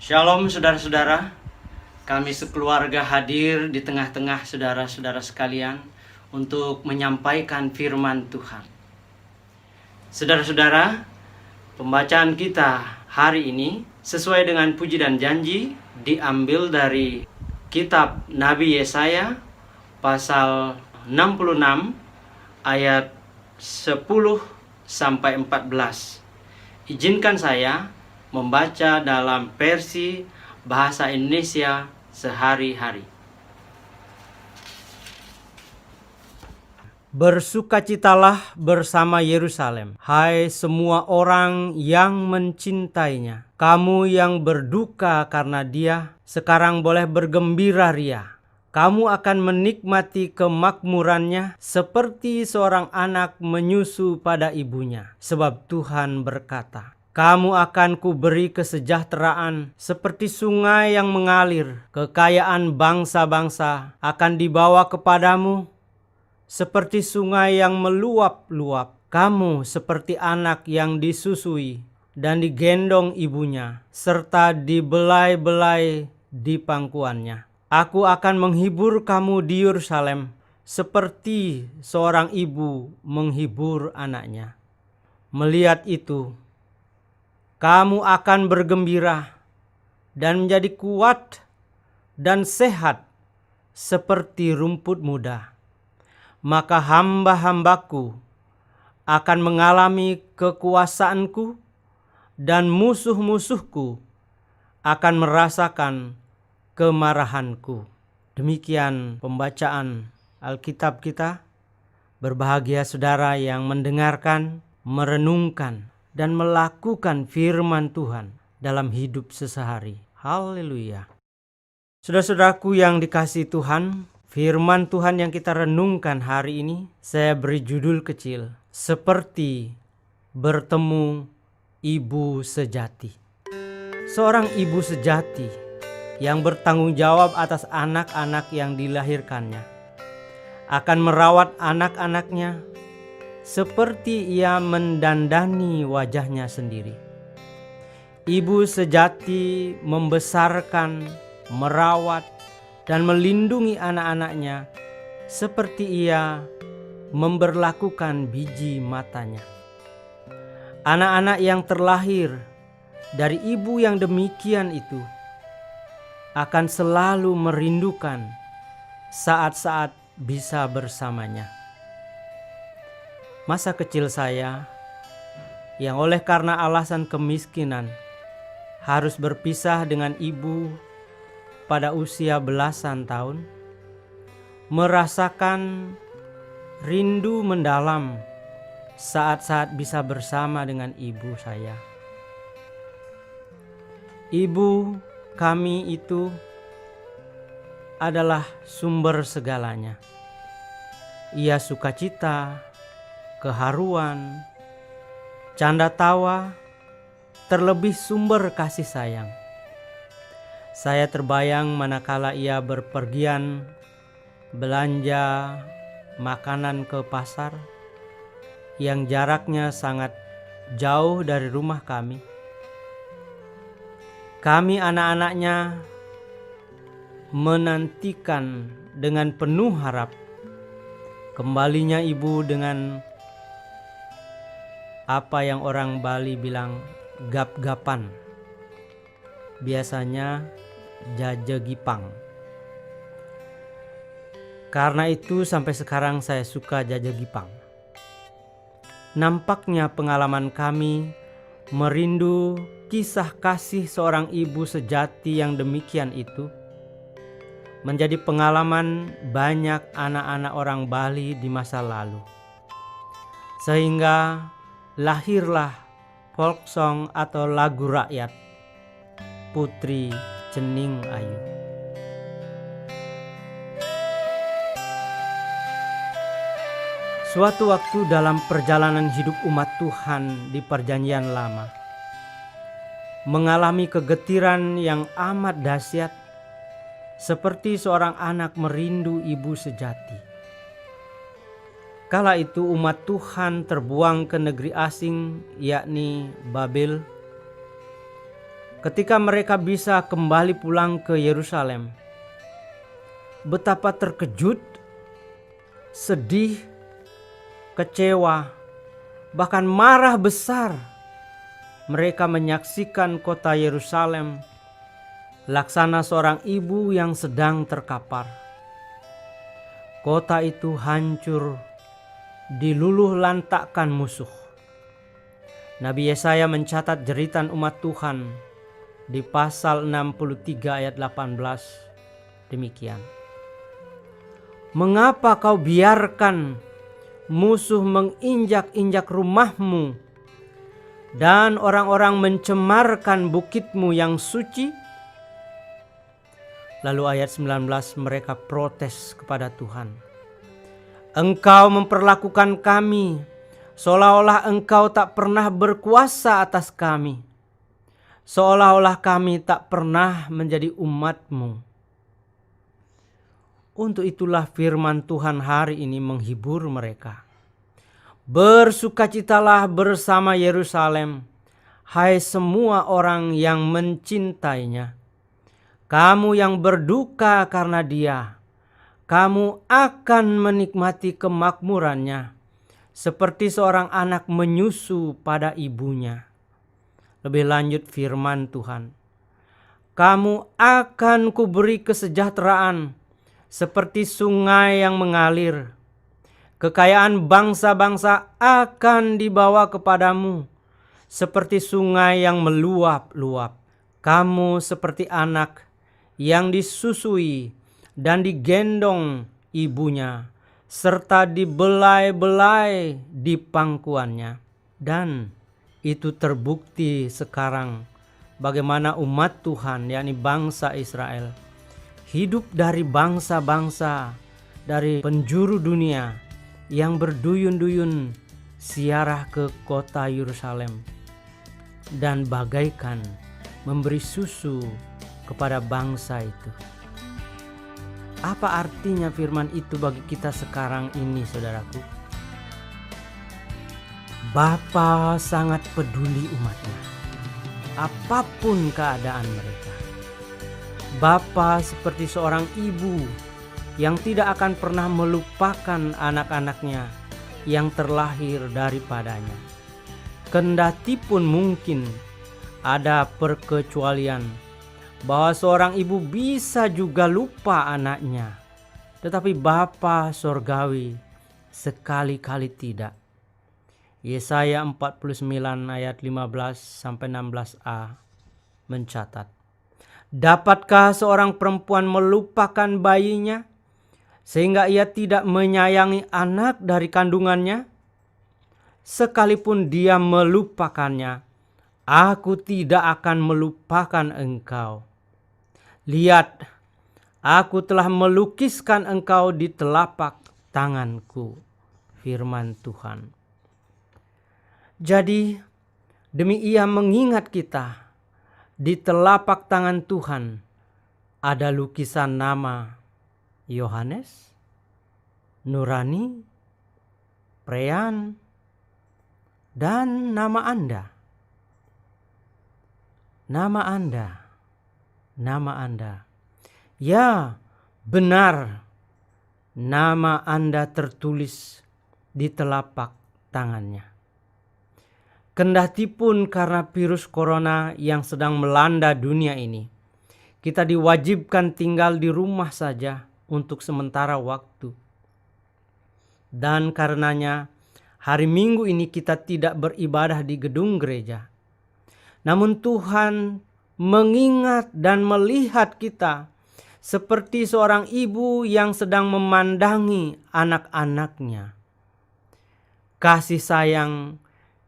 Shalom saudara-saudara, kami sekeluarga hadir di tengah-tengah saudara-saudara sekalian untuk menyampaikan firman Tuhan. Saudara-saudara, pembacaan kita hari ini sesuai dengan puji dan janji diambil dari kitab Nabi Yesaya pasal 66 ayat 10 sampai 14. Izinkan saya membaca dalam versi bahasa Indonesia sehari-hari. Bersukacitalah bersama Yerusalem, hai semua orang yang mencintainya. Kamu yang berduka karena dia, sekarang boleh bergembira ria. Kamu akan menikmati kemakmurannya seperti seorang anak menyusu pada ibunya. Sebab Tuhan berkata, kamu akan kuberi kesejahteraan seperti sungai yang mengalir. Kekayaan bangsa-bangsa akan dibawa kepadamu seperti sungai yang meluap-luap. Kamu seperti anak yang disusui dan digendong ibunya, serta dibelai-belai di pangkuannya. Aku akan menghibur kamu di Yerusalem seperti seorang ibu menghibur anaknya. Melihat itu, kamu akan bergembira dan menjadi kuat dan sehat seperti rumput muda. Maka hamba-hambaku akan mengalami kekuasaanku dan musuh-musuhku akan merasakan kemarahanku. Demikian pembacaan Alkitab kita. Berbahagia saudara yang mendengarkan, merenungkan, dan melakukan firman Tuhan dalam hidup sehari-hari. Haleluya. Saudara-saudaraku yang dikasihi Tuhan, firman Tuhan yang kita renungkan hari ini, saya beri judul kecil, seperti bertemu ibu sejati. Seorang ibu sejati yang bertanggung jawab atas anak-anak yang dilahirkannya, akan merawat anak-anaknya seperti ia mendandani wajahnya sendiri. Ibu sejati membesarkan, merawat, dan melindungi anak-anaknya seperti ia memberlakukan biji matanya. Anak-anak yang terlahir dari ibu yang demikian itu akan selalu merindukan saat-saat bisa bersamanya. Masa kecil saya yang oleh karena alasan kemiskinan harus berpisah dengan ibu pada usia belasan tahun, merasakan rindu mendalam saat-saat bisa bersama dengan ibu saya. Ibu kami itu adalah sumber segalanya. Ia sukacita, keharuan, canda tawa, terlebih sumber kasih sayang. Saya terbayang manakala ia berpergian belanja makanan ke pasar yang jaraknya sangat jauh dari rumah kami. Kami anak-anaknya menantikan dengan penuh harap kembalinya ibu dengan apa yang orang Bali bilang gap-gapan. Biasanya jajegipang. Karena itu sampai sekarang saya suka jajegipang. Nampaknya pengalaman kami merindu kisah kasih seorang ibu sejati yang demikian itu menjadi pengalaman banyak anak-anak orang Bali di masa lalu. Sehingga lahirlah folk song atau lagu rakyat Putri Cening Ayu. Suatu waktu dalam perjalanan hidup umat Tuhan di Perjanjian Lama, mengalami kegetiran yang amat dahsyat seperti seorang anak merindu ibu sejati. Kala itu umat Tuhan terbuang ke negeri asing, yakni Babel. ketika mereka bisa kembali pulang ke Yerusalem, betapa terkejut, sedih, kecewa, bahkan marah besar mereka menyaksikan kota Yerusalem laksana seorang ibu yang sedang terkapar. Kota itu hancur, diluluh lantakkan musuh. Nabi Yesaya mencatat jeritan umat Tuhan di pasal 63 ayat 18 demikian. Mengapa kau biarkan musuh menginjak-injak rumahmu dan orang-orang mencemarkan bukitmu yang suci? Lalu ayat 19 mereka protes kepada Tuhan. Engkau memperlakukan kami seolah-olah engkau tak pernah berkuasa atas kami. Seolah-olah kami tak pernah menjadi umat-Mu. Untuk itulah firman Tuhan hari ini menghibur mereka. Bersukacitalah bersama Yerusalem, hai semua orang yang mencintainya. Kamu yang berduka karena dia, kamu akan menikmati kemakmurannya, seperti seorang anak menyusu pada ibunya. Lebih lanjut firman Tuhan, kamu akan kuberi kesejahteraan, seperti sungai yang mengalir. Kekayaan bangsa-bangsa akan dibawa kepadamu, seperti sungai yang meluap-luap. Kamu seperti anak yang disusui dan digendong ibunya, serta dibelai-belai di pangkuannya. Dan itu terbukti sekarang bagaimana umat Tuhan, yakni bangsa Israel, hidup dari bangsa-bangsa, dari penjuru dunia yang berduyun-duyun ziarah ke kota Yerusalem dan bagaikan memberi susu kepada bangsa itu. Apa artinya firman itu bagi kita sekarang ini, saudaraku? Bapa sangat peduli umatnya, apapun keadaan mereka. Bapa seperti seorang ibu yang tidak akan pernah melupakan anak-anaknya yang terlahir daripadanya. Kendati pun mungkin ada perkecualian bahwa seorang ibu bisa juga lupa anaknya, tetapi Bapa Sorgawi sekali-kali tidak. Yesaya 49 ayat 15-16a mencatat, dapatkah seorang perempuan melupakan bayinya sehingga ia tidak menyayangi anak dari kandungannya? Sekalipun dia melupakannya, aku tidak akan melupakan engkau. Lihat, aku telah melukiskan engkau di telapak tanganku. Firman Tuhan. Jadi, demi ia mengingat kita, di telapak tangan Tuhan ada lukisan nama Yohanes, Nurani, Prean, dan nama Anda. Nama Anda. Nama Anda. Ya, benar. Nama Anda tertulis di telapak tangannya. Kendati pun karena virus corona yang sedang melanda dunia ini, kita diwajibkan tinggal di rumah saja untuk sementara waktu. Dan karenanya hari Minggu ini kita tidak beribadah di gedung gereja. Namun Tuhan mengingat dan melihat kita seperti seorang ibu yang sedang memandangi anak-anaknya. Kasih sayang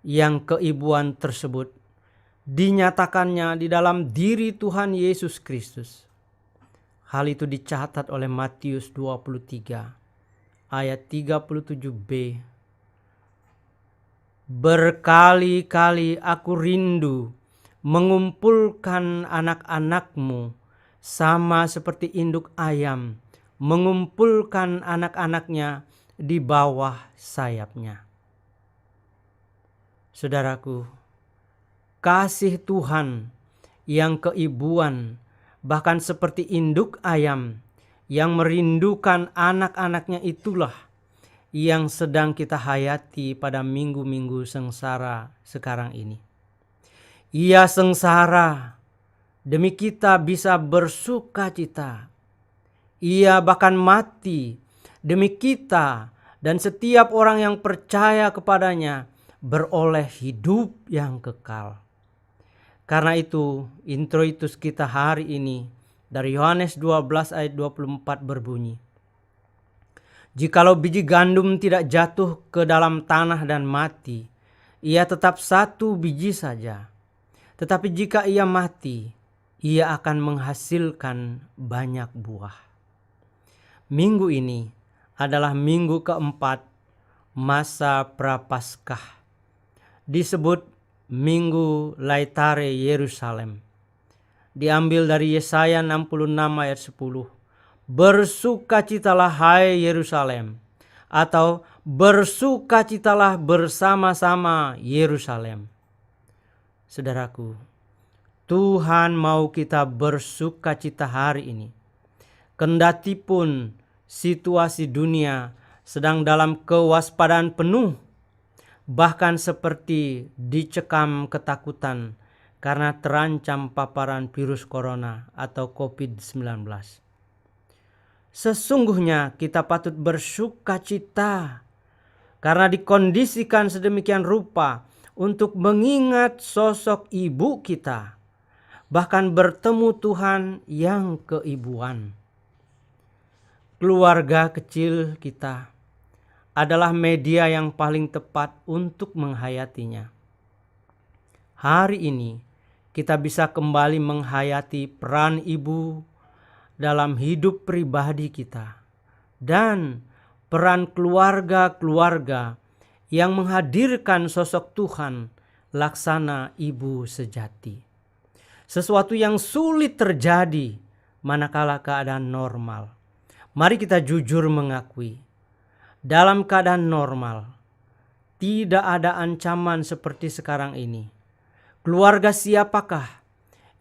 yang keibuan tersebut dinyatakannya di dalam diri Tuhan Yesus Kristus. Hal itu dicatat oleh Matius 23 ayat 37b. Berkali-kali aku rindu mengumpulkan anak-anakmu sama seperti induk ayam mengumpulkan anak-anaknya di bawah sayapnya. Saudaraku, kasih Tuhan yang keibuan, bahkan seperti induk ayam yang merindukan anak-anaknya, itulah yang sedang kita hayati pada minggu-minggu sengsara sekarang ini. Ia sengsara demi kita bisa bersuka cita. Ia bahkan mati demi kita dan setiap orang yang percaya kepadanya beroleh hidup yang kekal. Karena itu, introitus kita hari ini dari Yohanes 12 ayat 24 berbunyi, "Jikalau biji gandum tidak jatuh ke dalam tanah dan mati, ia tetap satu biji saja. Tetapi jika ia mati, ia akan menghasilkan banyak buah." Minggu ini adalah minggu keempat masa Prapaskah. Disebut Minggu Laetare Yerusalem. Diambil dari Yesaya 66 ayat 10. "Bersukacitalah hai Yerusalem," atau "Bersukacitalah bersama-sama Yerusalem." Saudaraku, Tuhan mau kita bersukacita hari ini. Kendati pun situasi dunia sedang dalam kewaspadaan penuh, bahkan seperti dicekam ketakutan karena terancam paparan virus corona atau COVID-19. Sesungguhnya kita patut bersukacita karena dikondisikan sedemikian rupa untuk mengingat sosok ibu kita, bahkan bertemu Tuhan yang keibuan. Keluarga kecil kita adalah media yang paling tepat untuk menghayatinya. Hari ini kita bisa kembali menghayati peran ibu dalam hidup pribadi kita dan peran keluarga-keluarga yang menghadirkan sosok Tuhan laksana ibu sejati. Sesuatu yang sulit terjadi manakala keadaan normal. Mari kita jujur mengakui, dalam keadaan normal, tidak ada ancaman seperti sekarang ini. Keluarga siapakah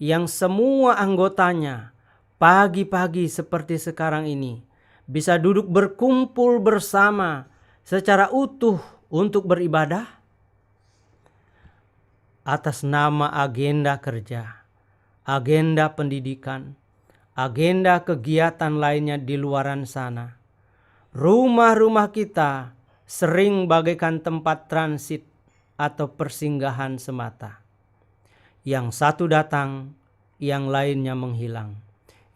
yang semua anggotanya pagi-pagi seperti sekarang ini bisa duduk berkumpul bersama secara utuh untuk beribadah? Atas nama agenda kerja, agenda pendidikan, agenda kegiatan lainnya di luaran sana, rumah-rumah kita sering bagaikan tempat transit atau persinggahan semata. Yang satu datang, yang lainnya menghilang.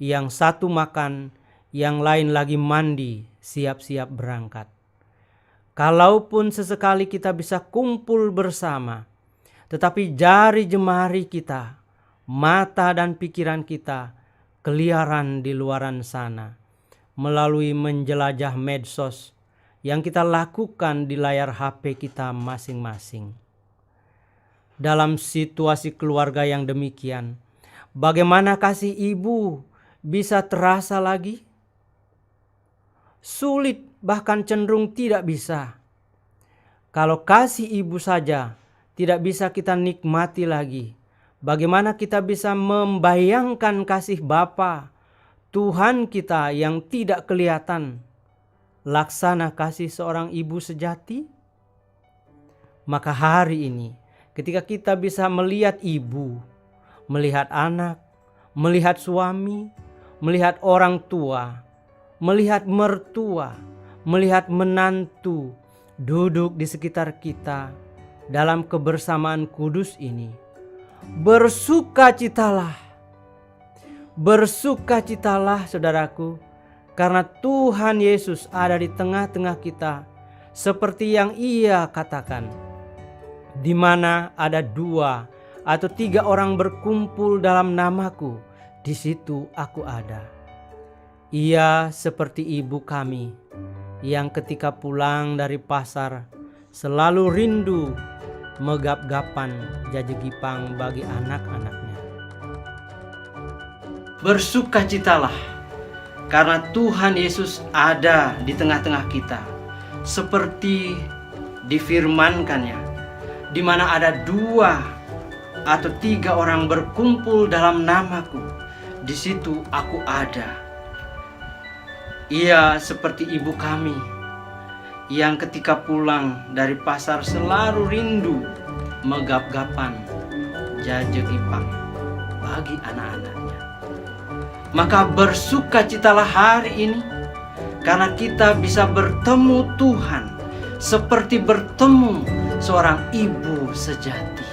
Yang satu makan, yang lain lagi mandi, siap-siap berangkat. Kalaupun sesekali kita bisa kumpul bersama, tetapi jari jemari kita, mata dan pikiran kita keliaran di luaran sana melalui menjelajah medsos yang kita lakukan di layar HP kita masing-masing. Dalam situasi keluarga yang demikian, bagaimana kasih ibu bisa terasa lagi? Sulit, bahkan cenderung tidak bisa. Kalau kasih ibu saja tidak bisa kita nikmati lagi, bagaimana kita bisa membayangkan kasih Bapa, Tuhan kita yang tidak kelihatan, laksana kasih seorang ibu sejati? Maka hari ini, ketika kita bisa melihat ibu, melihat anak, melihat suami, melihat orang tua, melihat mertua, melihat menantu duduk di sekitar kita dalam kebersamaan kudus ini, bersukacitalah. Bersukacitalah saudaraku, karena Tuhan Yesus ada di tengah-tengah kita seperti yang Ia katakan, di mana ada 2 atau 3 orang berkumpul dalam namaku, di situ aku ada. Ia seperti ibu kami yang ketika pulang dari pasar selalu rindu megap-gapan jajegipang bagi anak-anaknya. Bersukacitalah karena Tuhan Yesus ada di tengah-tengah kita, seperti difirmankannya, di mana ada 2 atau 3 orang berkumpul dalam namaku, di situ aku ada. Ia seperti ibu kami yang ketika pulang dari pasar selalu rindu megap-gapan jaje ipang bagi anak-anaknya. Maka bersukacitalah hari ini, karena kita bisa bertemu Tuhan seperti bertemu seorang ibu sejati.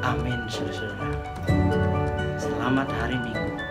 Amin, saudara. Selamat hari Minggu.